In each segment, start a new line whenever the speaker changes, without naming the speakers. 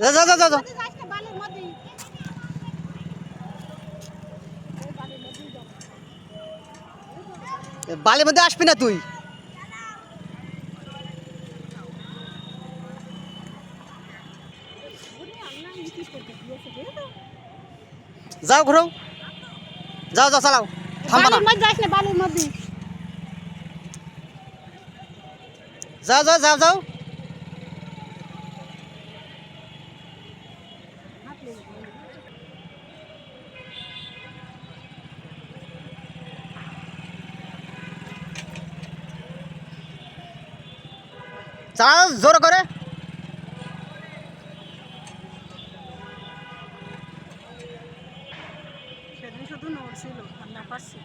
যা যা যা যা যা। বালির মধ্যে আসবি না তুই। যাও ঘুরো, যাও যাও চালাও, থামবা না। যাও যাও যাও যাও। চালাও জোর করে।
শুধু নড়ছিল আর না পারছি।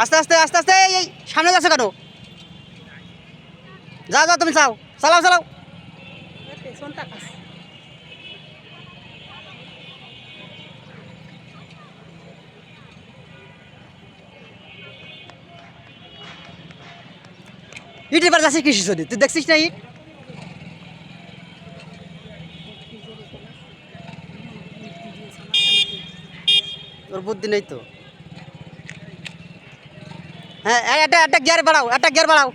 আস্তে আস্তে আস্তে আস্তে, এই সামনে যাচ্ছে কেন? যাও যাও তুমি চাও, চালাও চালাও।
পেছন তাকাস।
ইটের পারে যাচ্ছিস কিসের জন্য? তুই দেখছিস না ইট? তোর বুদ্ধি নেই তো। হ্যাঁ, একটা একটা গিয়ার বাড়াও, একটা গিয়ার বাড়াও।